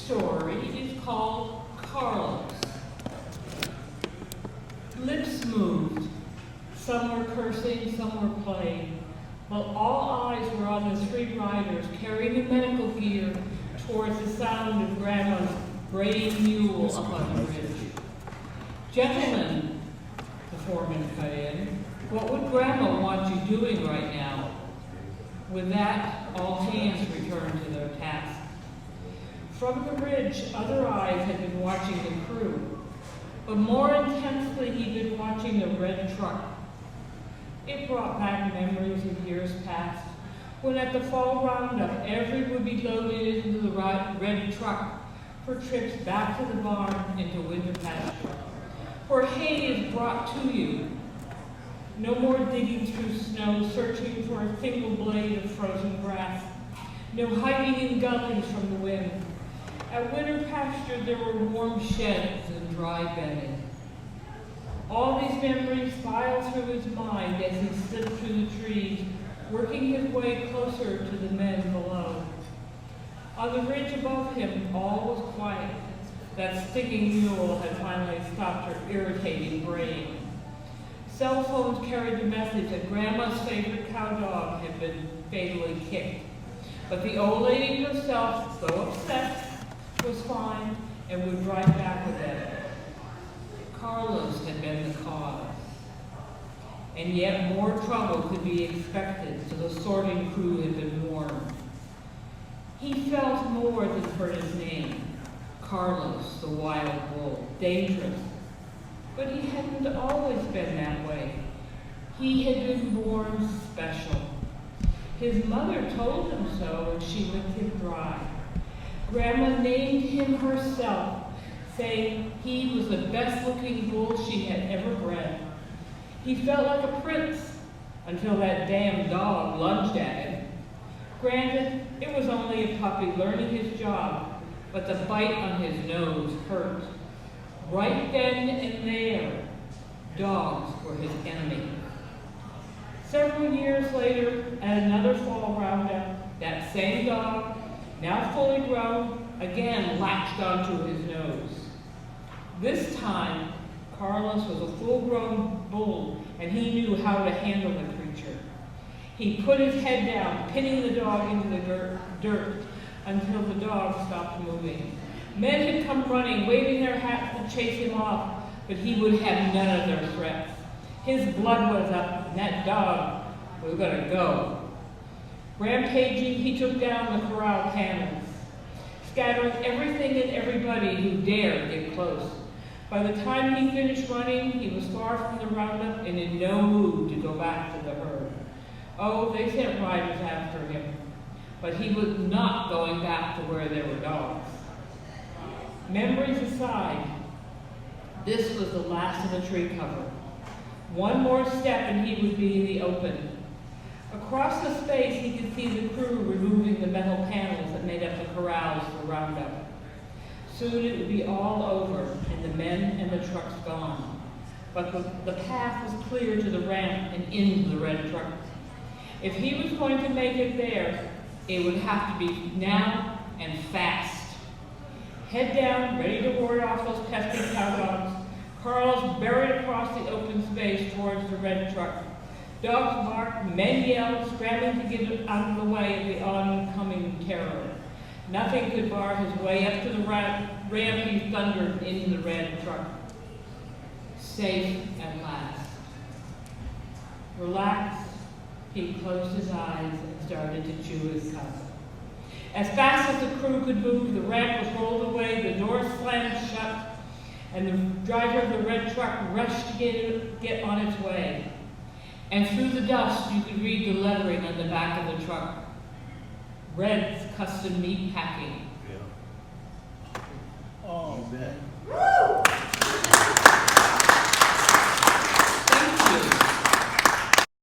story is called Carlos. Lips moved. Some were cursing, some were playing, while all eyes were on the three riders carrying the medical gear towards the sound of Grandma's braying mule up on the ridge. Gentlemen, the foreman cut in, what would Grandma want you doing right now? With that, all hands returned to their task. From the ridge, other eyes had been watching the crew, but more intensely he'd been watching the red truck. It brought back memories of years past, when at the fall roundup, every would be loaded into the red truck for trips back to the barn into winter pasture, where hay is brought to you. No more digging through snow, searching for a single blade of frozen grass. No hiding in gullies from the wind. At winter pasture, there were warm sheds and dry bedding. All these memories filed through his mind as he slipped through the trees, working his way closer to the men below. On the ridge above him, all was quiet. That sticking mule had finally stopped her irritating braying. Cell phones carried the message that Grandma's favorite cow dog had been fatally kicked. But the old lady herself, though upset, was fine and would drive back with it. Carlos had been the cause. And yet more trouble could be expected, so the sorting crew had been warned. He felt more than heard his name. Carlos, the wild bull, dangerous. But he hadn't always been that way. He had been born special. His mother told him so when she licked him dry. Grandma named him herself, saying he was the best-looking bull she had ever bred. He felt like a prince until that damn dog lunged at him. Granted, it was only a puppy learning his job, but the bite on his nose hurt. Right then and there, dogs were his enemy. Several years later, at another fall roundup, that same dog, now fully grown, again latched onto his nose. This time, Carlos was a full-grown bull, and he knew how to handle the creature. He put his head down, pinning the dog into the dirt until the dog stopped moving. Men had come running, waving their hats to chase him off, but he would have none of their threats. His blood was up, and that dog was going to go. Rampaging, he took down the corral panels, scattering everything and everybody who dared get close. By the time he finished running, he was far from the roundup and in no mood to go back to the herd. Oh, they sent riders after him, but he was not going back to where there were dogs. Memories aside, this was the last of the tree cover. One more step and he would be in the open. Across the space, he could see the crew removing the metal panels that made up the corrals for roundup. Soon it would be all over, and the men and the trucks gone. But the path was clear to the ramp and into the red truck. If he was going to make it there, it would have to be now and fast. Head down, ready to ward off those pesky cow dogs, Carlos buried across the open space towards the red truck. Dogs barked, men yelled, scrambling to get out of the way of the oncoming terror. Nothing could bar his way up to the ramp he thundered into the red truck. Safe at last. Relaxed, he closed his eyes and started to chew his cud. As fast as the crew could move, the ramp was rolled away, the door slammed shut, and the driver of the red truck rushed to get on its way. And through the dust, you could read the lettering on the back of the truck. Red's Custom Meat Packing. Yeah. Oh, man.